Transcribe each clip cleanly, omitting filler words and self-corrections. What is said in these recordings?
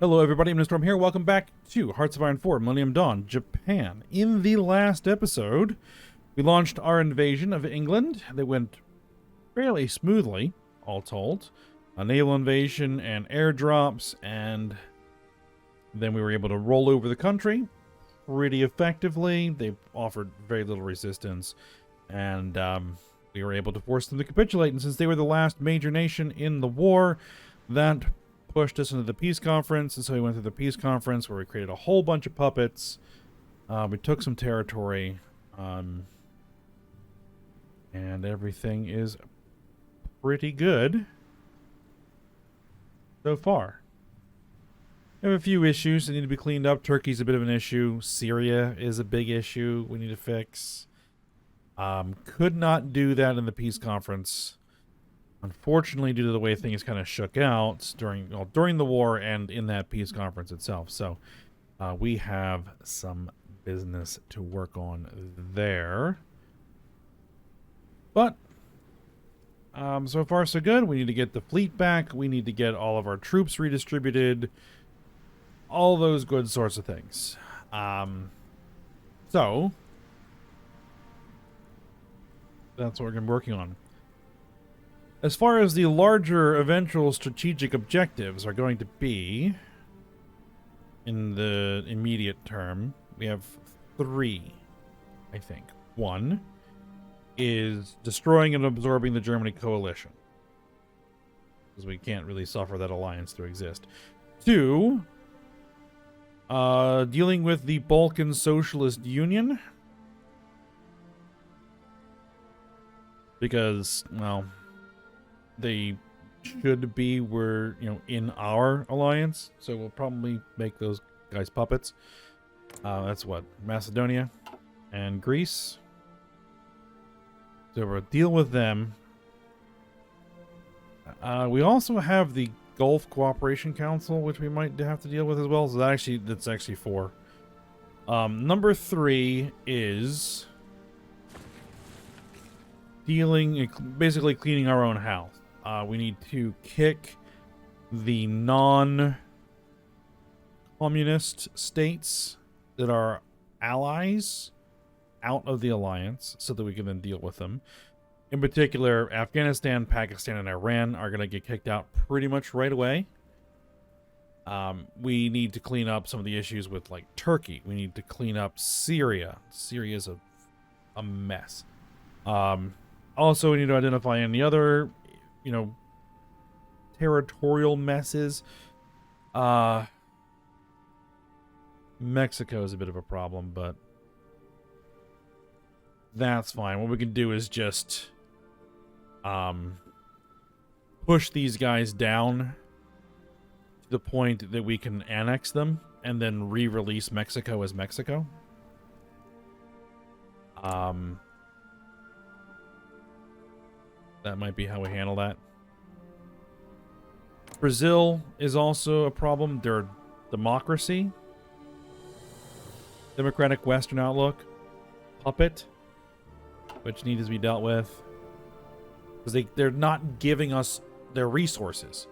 Hello everybody, I'm Storm here. Welcome back to Hearts of Iron 4, Millennium Dawn, Japan. In the last episode, we launched our invasion of England. That went fairly smoothly, all told. A naval invasion and airdrops, and then we were able to roll over the country pretty effectively. They offered very little resistance, and we were able to force them to capitulate. And since they were the last major nation in the war, that pushed us into the peace conference, and so we went to the peace conference where we created a whole bunch of puppets. We took some territory, and everything is pretty good so far. We have a few issues that need to be cleaned up. Turkey's a bit of an issue. Syria is a big issue we need to fix. Could not do that in the peace conference, unfortunately, due to the way things kind of shook out during the war and in that peace conference itself. So we have some business to work on there. But so far so good. We need to get the fleet back. We need to get all of our troops redistributed. All those good sorts of things. So that's what we're going to be working on. As far as the larger eventual strategic objectives are going to be in the immediate term, we have three, I think. One is destroying and absorbing the Germany coalition, because we can't really suffer that alliance to exist. Two, dealing with the Balkan Socialist Union, because, well, they should be in our alliance, so we'll probably make those guys puppets. That's what, Macedonia and Greece. So we'll deal with them. We also have the Gulf Cooperation Council, which we might have to deal with as well. So that's actually four. Number three is basically cleaning our own house. We need to kick the non-communist states that are allies out of the alliance so that we can then deal with them. In particular, Afghanistan, Pakistan, and Iran are going to get kicked out pretty much right away. We need to clean up some of the issues with, like, Turkey. We need to clean up Syria. Syria's a mess. Also, we need to identify any other territorial messes. Mexico is a bit of a problem, but that's fine. What we can do is just push these guys down to the point that we can annex them and then re-release Mexico as Mexico. That might be how we handle that. Brazil is also a problem. They're a democracy. Democratic Western outlook. Puppet, which needs to be dealt with. Because they're not giving us their resources.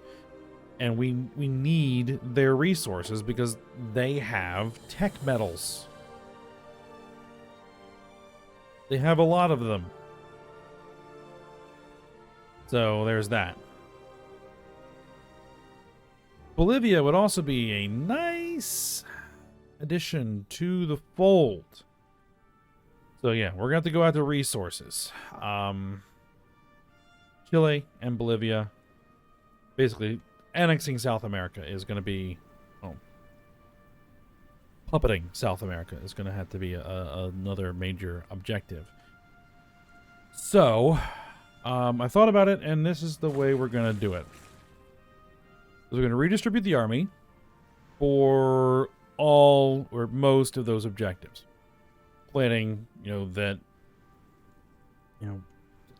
And we need their resources because they have tech metals. They have a lot of them. So there's that. Bolivia would also be a nice addition to the fold. So yeah, we're going to have to go after resources. Chile and Bolivia. Basically, annexing South America is going to be... puppeting South America is going to have to be another major objective. So... I thought about it, and this is the way we're going to do it. We're going to redistribute the army for all or most of those objectives. Planning,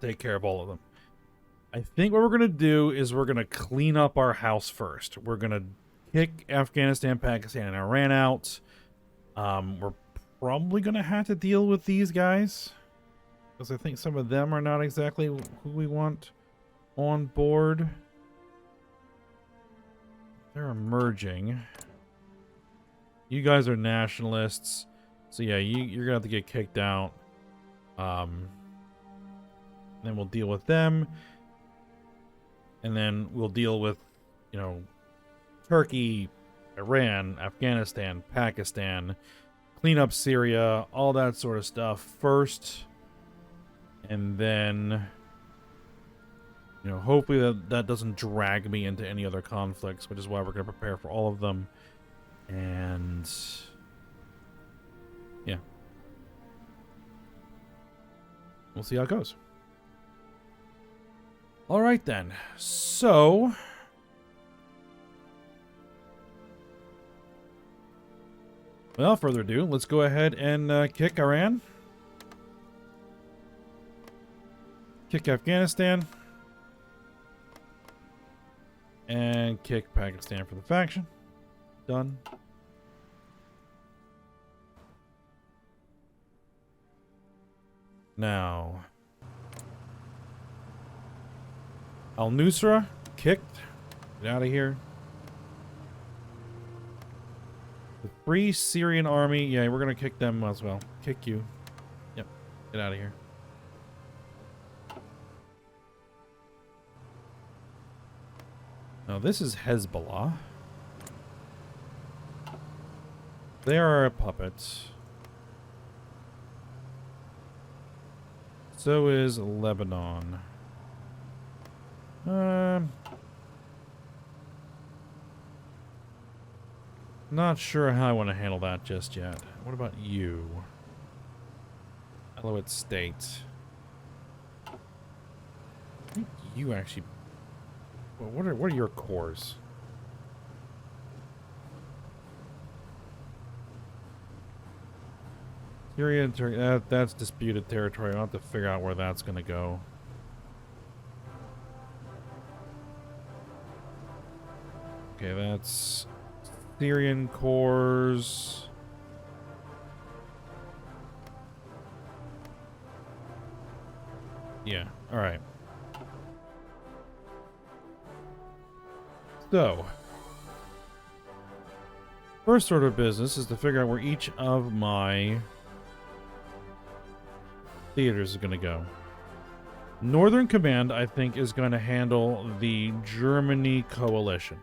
take care of all of them. I think what we're going to do is we're going to clean up our house first. We're going to kick Afghanistan, Pakistan, and Iran out. We're probably going to have to deal with these guys, because I think some of them are not exactly who we want on board. They're emerging. You guys are nationalists. So yeah, you're gonna have to get kicked out. Then we'll deal with them. And then we'll deal with, you know, Turkey, Iran, Afghanistan, Pakistan, clean up Syria, all that sort of stuff first. And then, you know, hopefully that doesn't drag me into any other conflicts, which is why we're going to prepare for all of them. And yeah, we'll see how it goes. All right then. So without further ado, let's go ahead and kick Iran, kick Afghanistan, and kick Pakistan for the faction. Done. Now, Al-Nusra, kicked. Get out of here. The Free Syrian Army, yeah, we're gonna kick them as well. Kick you. Yep, get out of here. Now this is Hezbollah. They are a puppet. So is Lebanon. Not sure how I want to handle that just yet. What about you? Alawite State. I think you actually... Well, what are your cores? Syria and Turkey. That's disputed territory. I'll have to figure out where that's going to go. Okay, that's Syrian cores. Yeah, alright. So, first order of business is to figure out where each of my theaters is going to go. Northern Command, I think, is going to handle the Germany coalition.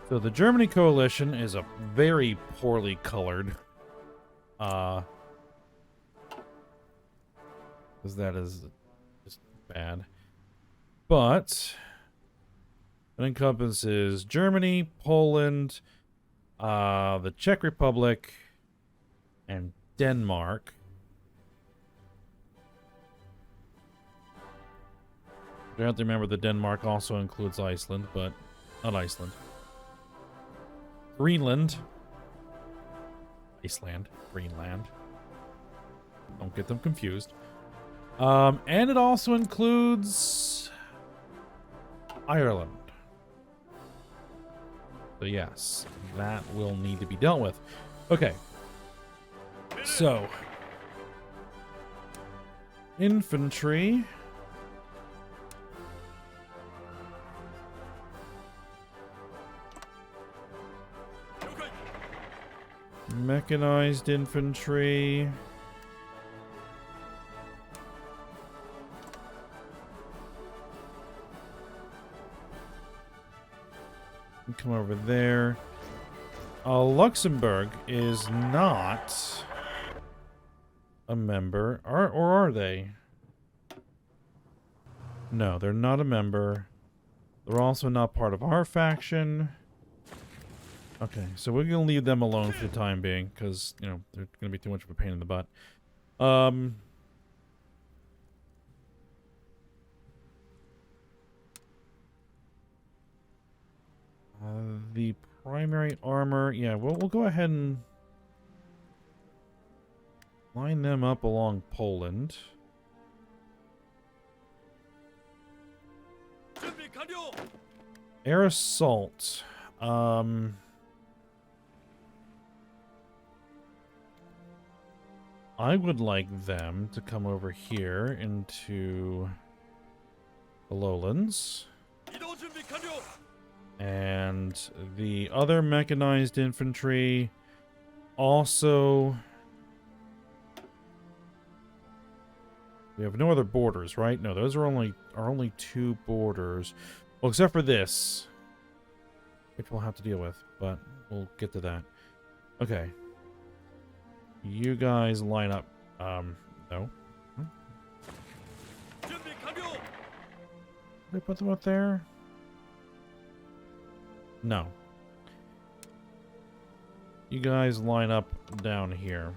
So the Germany coalition is a very poorly colored, because that is just bad. But it encompasses Germany, Poland, the Czech Republic, and Denmark. You have to remember that Denmark also includes Iceland, but not Iceland. Greenland. Iceland. Greenland. Don't get them confused. And it also includes Ireland. So yes, that will need to be dealt with. Okay. So, infantry. Mechanized infantry. Come over there. Luxembourg is not a member. Or are they? No, they're not a member. They're also not part of our faction. Okay, so we're going to leave them alone for the time being, because, you know, they're going to be too much of a pain in the butt. The primary armor, yeah, we'll go ahead and line them up along Poland. Air assault. I would like them to come over here into the lowlands. And the other mechanized infantry also... We have no other borders, right? No, those are only 2 borders. Well, except for this, which we'll have to deal with, but we'll get to that. Okay. You guys line up. No. Did I put them up there? No. You guys line up down here.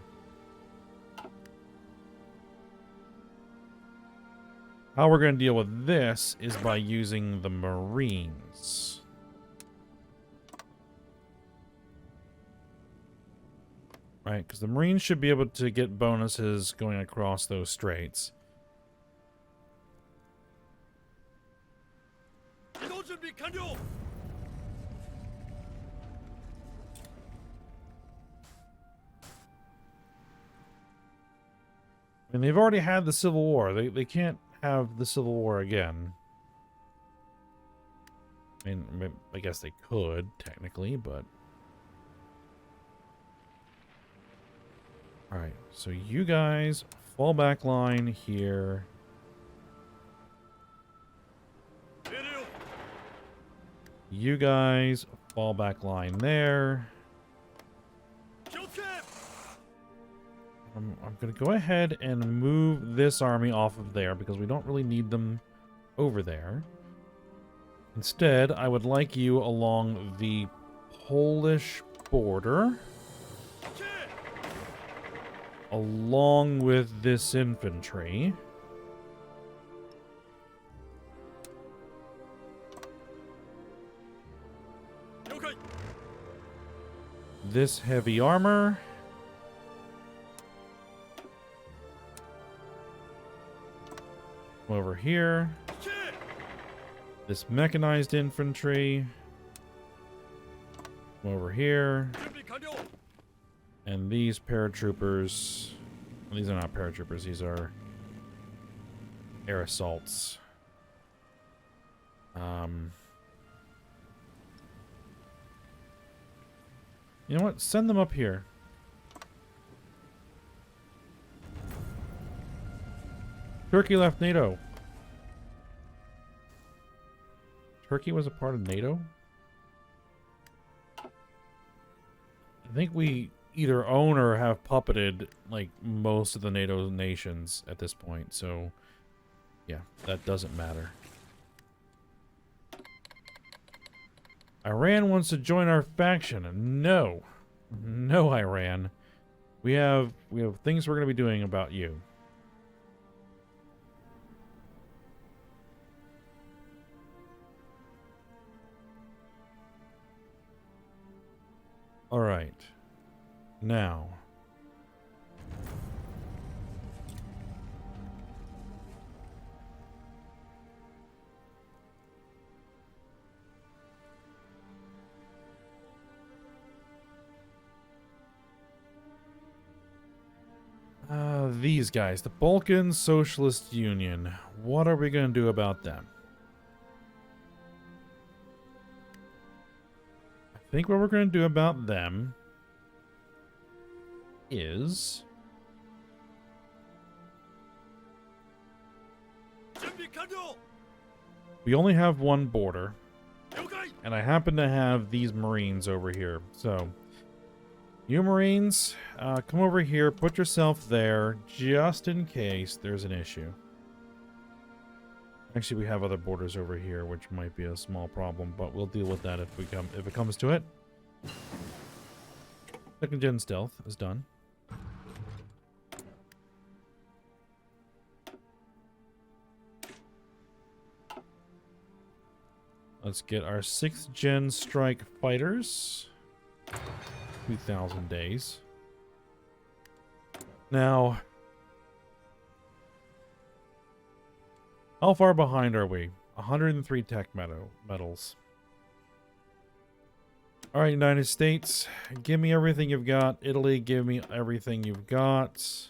How we're going to deal with this is by using the Marines. Right, because the Marines should be able to get bonuses going across those straits. I mean, they've already had the Civil War. They can't have the Civil War again. I mean, I guess they could, technically, but... Alright, so you guys, fall back line here. You guys, fall back line there. I'm going to go ahead and move this army off of there because we don't really need them over there. Instead, I would like you along the Polish border, along with this infantry. This heavy armor. Over here. This mechanized infantry. Over here. And these paratroopers. These are not paratroopers, these are air assaults. You know what? Send them up here. Turkey left NATO. Turkey was a part of NATO? I think we either own or have puppeted, like, most of the NATO nations at this point, so... yeah, that doesn't matter. Iran wants to join our faction. No. No, Iran. We have things we're going to be doing about you. All right. Now. These guys, the Balkan Socialist Union. What are we going to do about them? I think what we're going to do about them is... we only have one border. And I happen to have these Marines over here. So, you Marines, come over here, put yourself there, just in case there's an issue. Actually, we have other borders over here, which might be a small problem, but we'll deal with that if it comes to it. Second gen stealth is done. Let's get our 6th gen strike fighters. 2,000 days. Now, how far behind are we? 103 tech medals. All right, United States, give me everything you've got. Italy, give me everything you've got.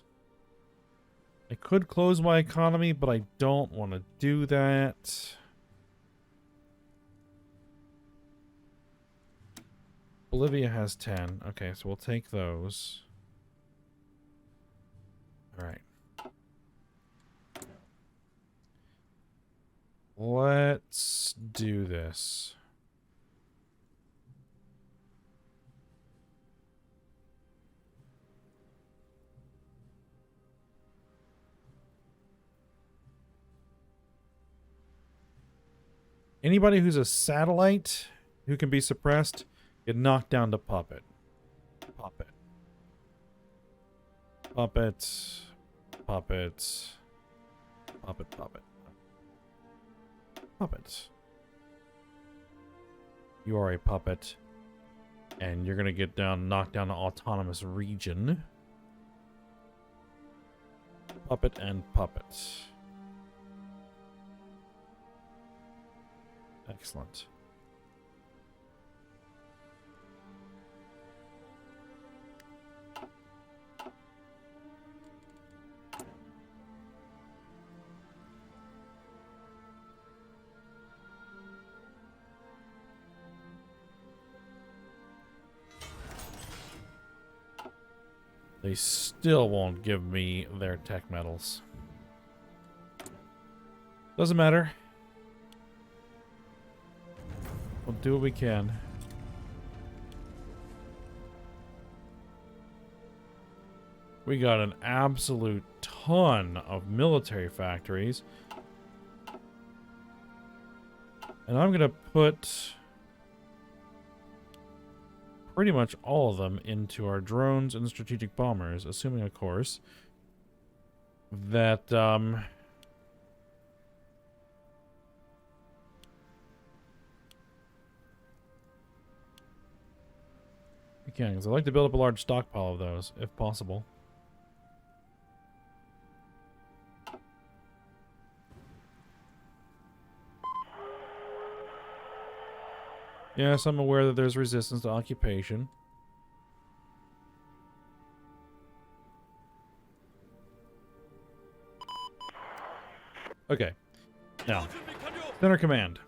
I could close my economy, but I don't want to do that. Bolivia has 10. Okay, so we'll take those. Alright. Let's do this. Anybody who's a satellite who can be suppressed, get knocked down to puppet. Puppet. Puppet. Puppet. Puppet, puppet. Puppet. You are a puppet. And you're gonna get knocked down to autonomous region. Puppet and puppet. Excellent. They still won't give me their tech medals. Doesn't matter. We'll do what we can. We got an absolute ton of military factories. And I'm gonna put pretty much all of them into our drones and strategic bombers, assuming, of course, that, we can, because I'd like to build up a large stockpile of those, if possible. Yes, I'm aware that there's resistance to occupation. Okay. Now, Center Command.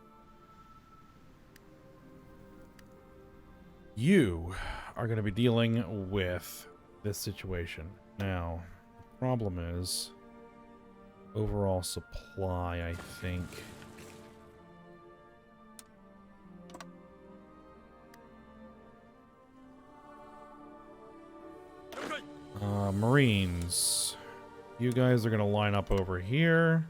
You are going to be dealing with this situation. Now, the problem is overall supply, I think. Marines. You guys are going to line up over here.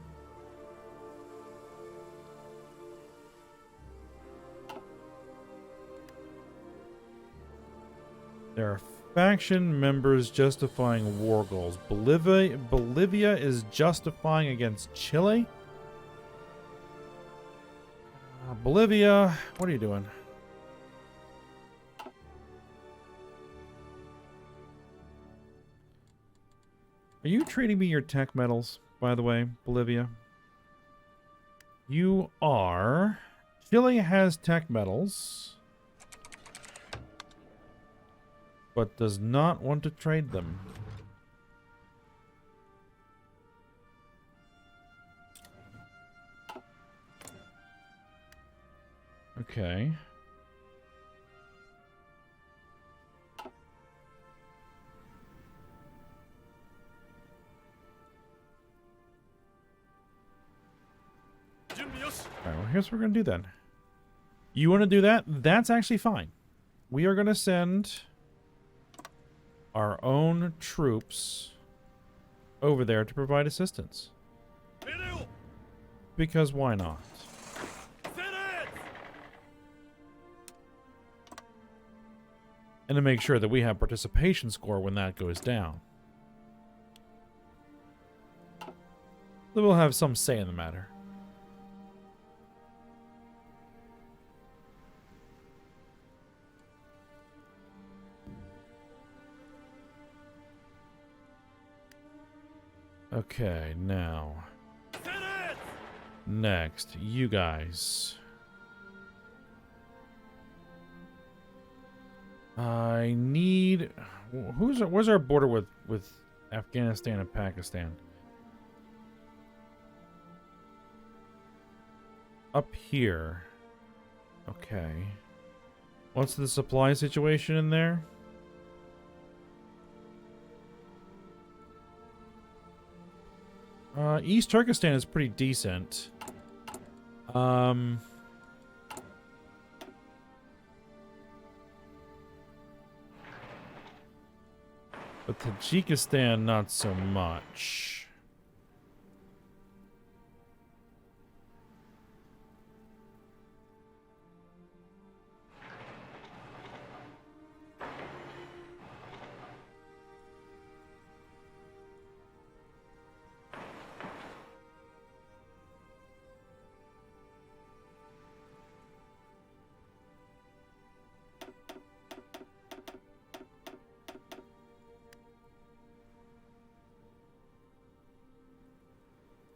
There are faction members justifying war goals. Bolivia is justifying against Chile. Bolivia, what are you doing? Are you trading me your tech metals, by the way, Bolivia? You are. Chile has tech metals, but does not want to trade them. Okay. Alright, well, here's what we're going to do then. You want to do that? That's actually fine. We are going to send our own troops over there to provide assistance. Because why not? And to make sure that we have participation score when that goes down. So we'll have some say in the matter. Okay, now. Next, you guys. I need... Where's our border with Afghanistan and Pakistan? Up here. Okay. What's the supply situation in there? East Turkestan is pretty decent. But Tajikistan, not so much.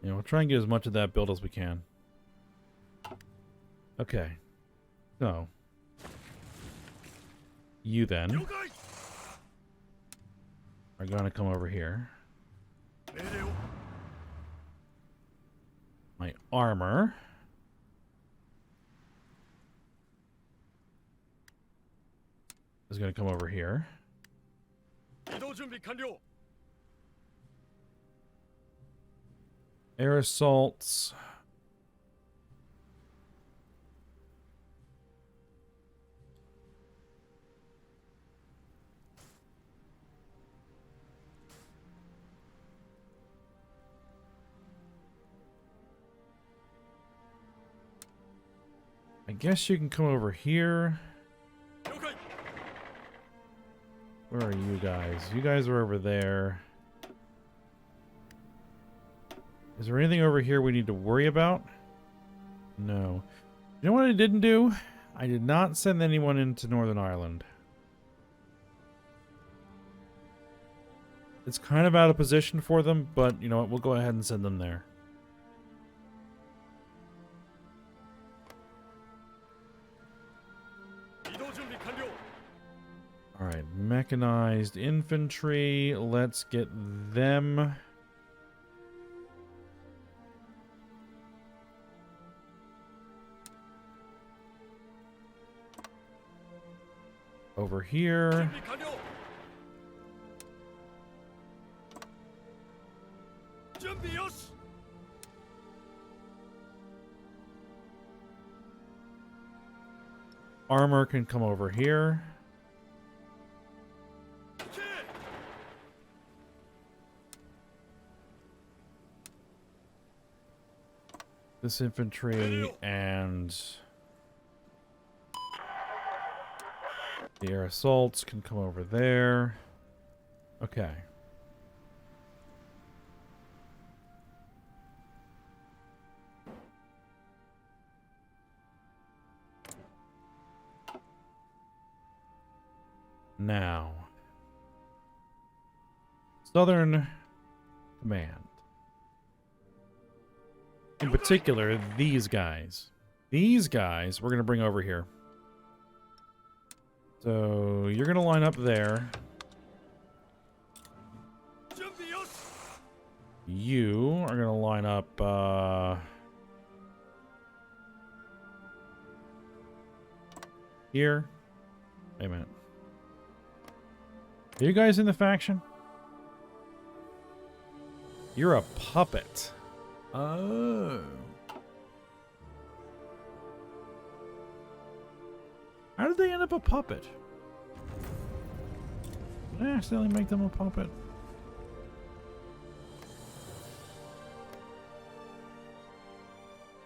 Yeah, we'll try and get as much of that built as we can. Okay. So. You then are going to come over here. My armor. Is going to come over here. Air assaults. I guess you can come over here. Where are you guys? You guys are over there. Is there anything over here we need to worry about? No. You know what I didn't do? I did not send anyone into Northern Ireland. It's kind of out of position for them, but you know what? We'll go ahead and send them there. Alright, mechanized infantry. Let's get them. Over here. Armor can come over here. This infantry and the air assaults can come over there. Okay. Now, Southern Command. In particular, these guys. These guys we're going to bring over here. So, you're going to line up there. You are going to line up, here. Wait a minute. Are you guys in the faction? You're a puppet. Oh. How did they end up a puppet? Did I accidentally make them a puppet?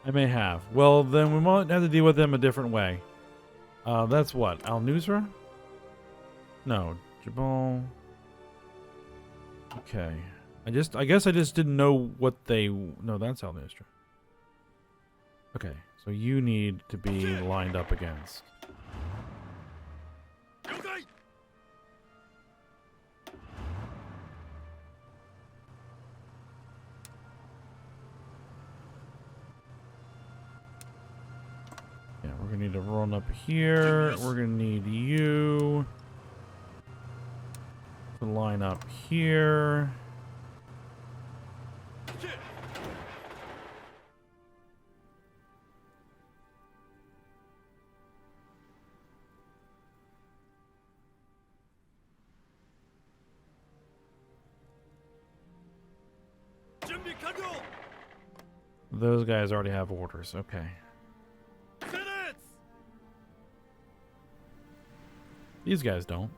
I may have. Well, then we might have to deal with them a different way. That's what? Al-Nusra? No. Jabal. Okay. I guess I just didn't know what they... No, that's Al-Nusra. Okay. So you need to be lined up against. Yeah, we're gonna need to run up here. We're gonna need you to line up here. Those guys already have orders. Okay. These guys don't.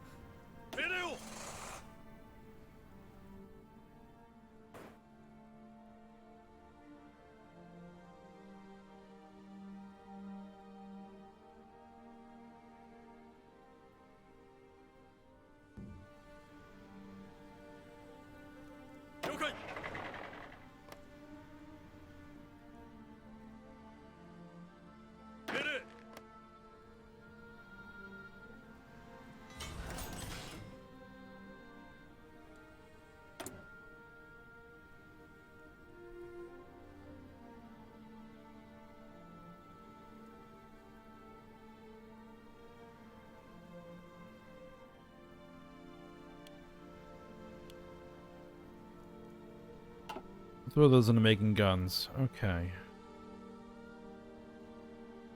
Throw those into making guns. Okay.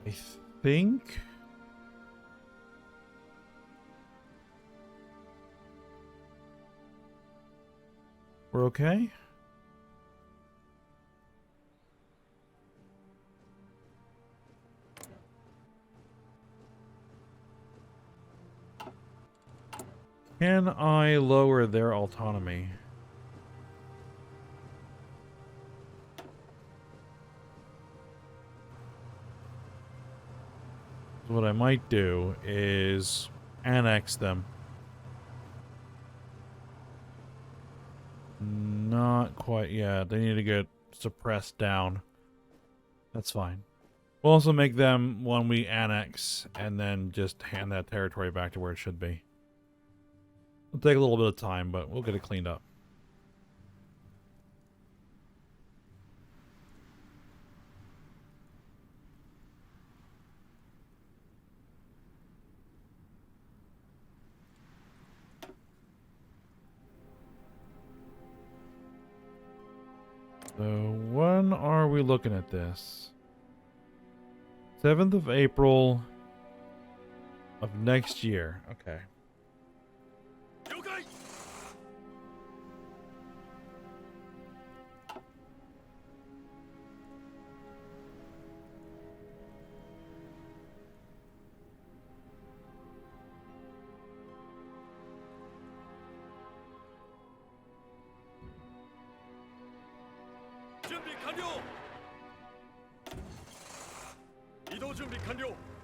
I think we're okay. Can I lower their autonomy? What I might do is annex them. Not quite yet. They need to get suppressed down. That's fine. We'll also make them one we annex and then just hand that territory back to where it should be. It'll take a little bit of time, but we'll get it cleaned up. So when are we looking at this? 7th of April of next year. Okay.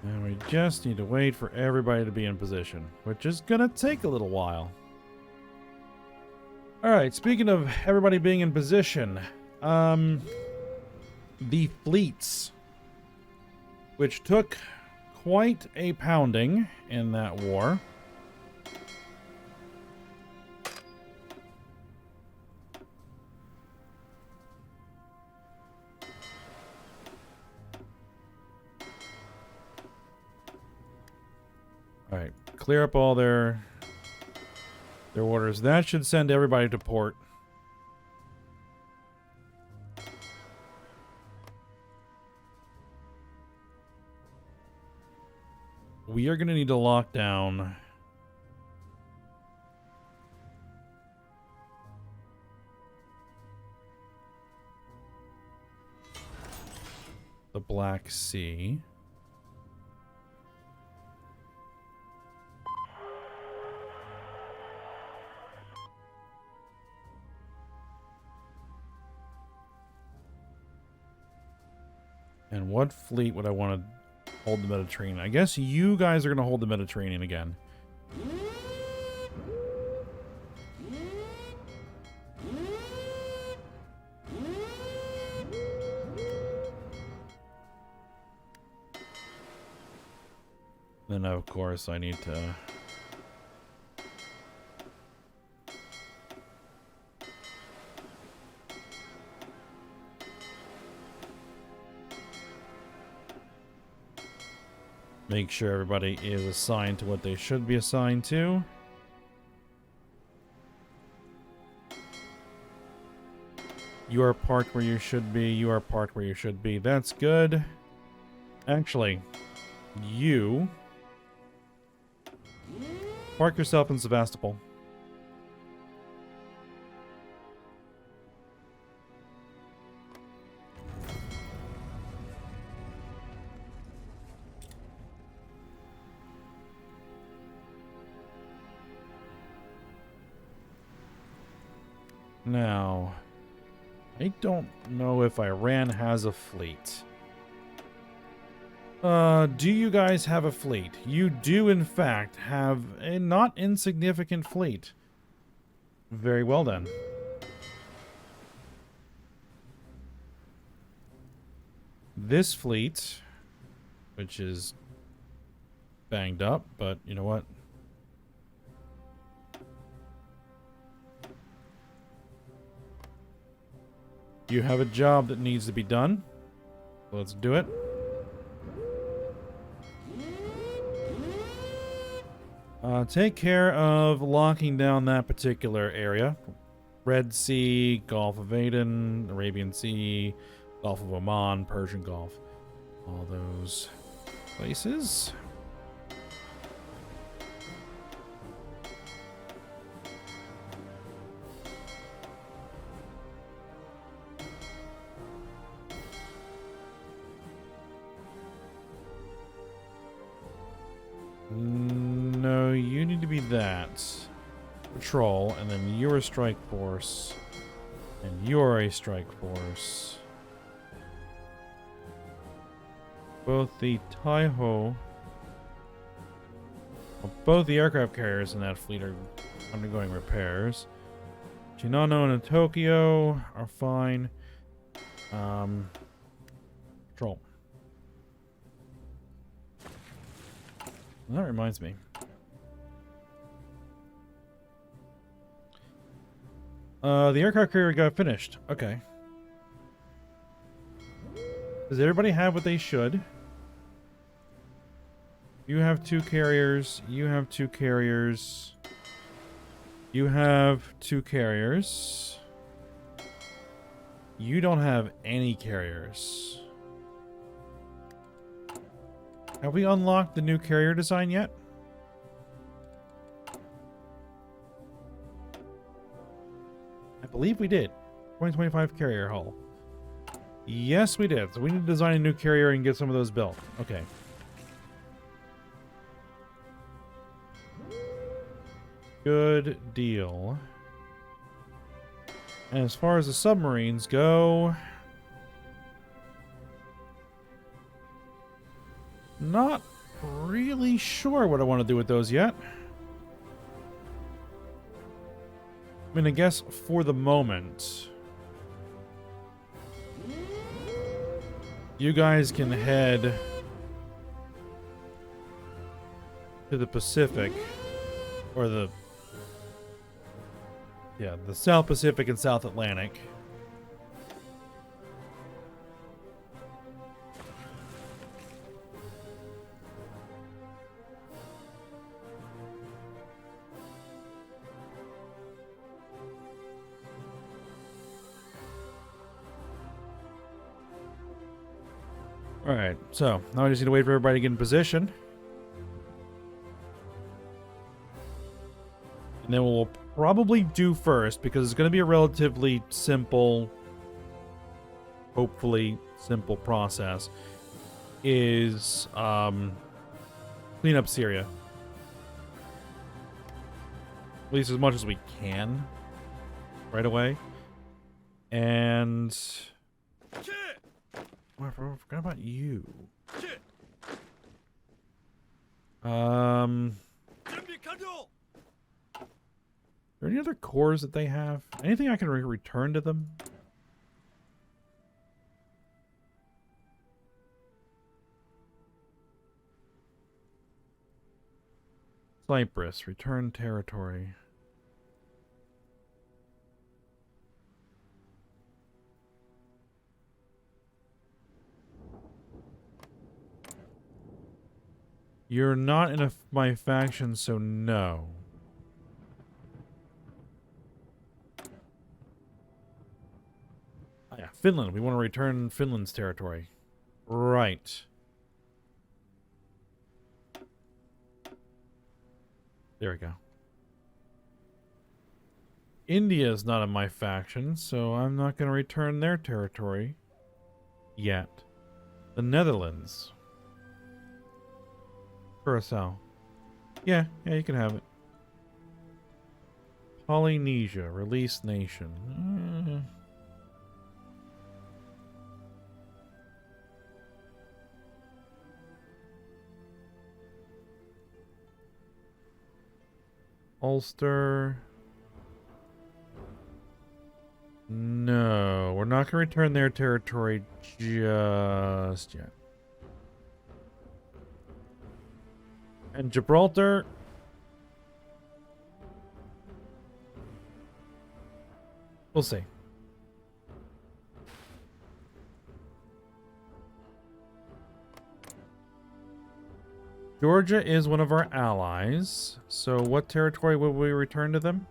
And we just need to wait for everybody to be in position, which is gonna take a little while. Alright, speaking of everybody being in position, the fleets, which took quite a pounding in that war. Alright, clear up all their orders. That should send everybody to port. We are going to need to lock down the Black Sea. And what fleet would I want to hold the Mediterranean? I guess you guys are going to hold the Mediterranean again. Then, of course, I need to... make sure everybody is assigned to what they should be assigned to. You are parked where you should be. You are parked where you should be. That's good. Actually, you park yourself in Sevastopol. Now, I don't know if Iran has a fleet. Do you guys have a fleet? You do, in fact, have a not insignificant fleet. Very well then. This fleet, which is banged up, but you know what? You have a job that needs to be done. Let's do it. Take care of locking down that particular area. Red Sea, Gulf of Aden, Arabian Sea, Gulf of Oman, Persian Gulf. All those places. No, you need to be that. Patrol, and then you're a strike force. And you're a strike force. Both the Taiho... Well, both the aircraft carriers in that fleet are undergoing repairs. Shinano and Tokyo are fine. Patrol. That reminds me. The aircraft carrier got finished. Okay. Does everybody have what they should? You have 2 carriers. You have 2 carriers. You have 2 carriers. You don't have any carriers. Have we unlocked the new carrier design yet? I believe we did. 2025 carrier hull. Yes, we did. So we need to design a new carrier and get some of those built. Okay. Good deal. And as far as the submarines go... Not really sure what I want to do with those yet. I mean, I guess for the moment, you guys can head to the Pacific, or the South Pacific and South Atlantic. Alright, so now I just need to wait for everybody to get in position. And then we'll probably do first, because it's going to be a relatively simple, hopefully simple process, is clean up Syria. At least as much as we can right away. And... I forgot about you. Are there any other cores that they have? Anything I can return to them? Cyprus, return territory. You're not in my faction, so no. Oh, yeah, Finland. We want to return Finland's territory. Right. There we go. India is not in my faction, so I'm not going to return their territory yet. The Netherlands. Curacao. Yeah, you can have it. Polynesia, release nation. Ulster. No, we're not going to return their territory just yet. And Gibraltar. We'll see. Georgia is one of our allies. So what territory will we return to them?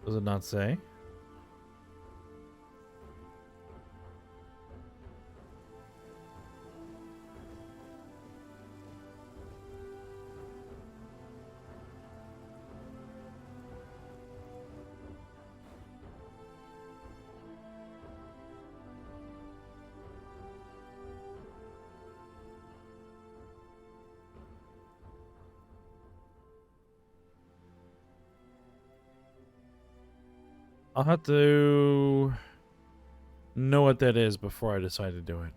Does it not say? I'll have to know what that is before I decide to do it.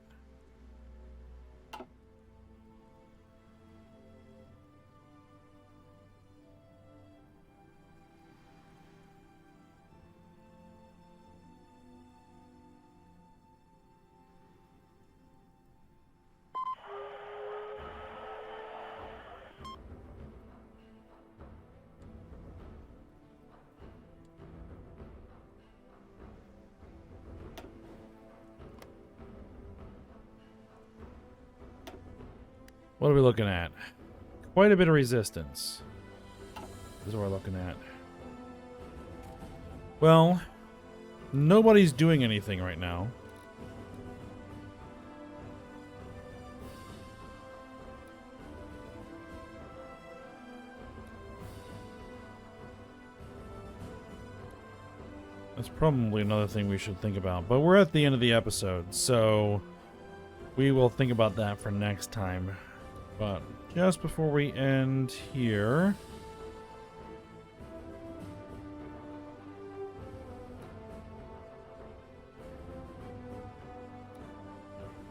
What are we looking at? Quite a bit of resistance. This is what we're looking at. Well, nobody's doing anything right now. That's probably another thing we should think about. But we're at the end of the episode, so we will think about that for next time. But just before we end here,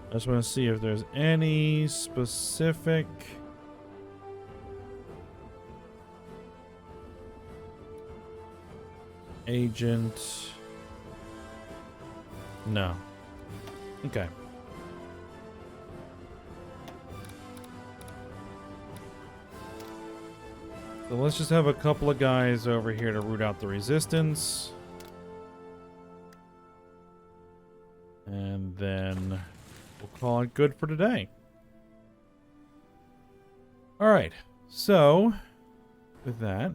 I just want to see if there's any specific agent. No. Okay. So let's just have a couple of guys over here to root out the resistance. And then we'll call it good for today. Alright, so with that,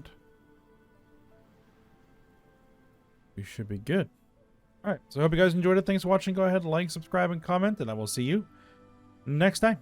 we should be good. Alright, so I hope you guys enjoyed it. Thanks for watching. Go ahead, like, subscribe, and comment, and I will see you next time.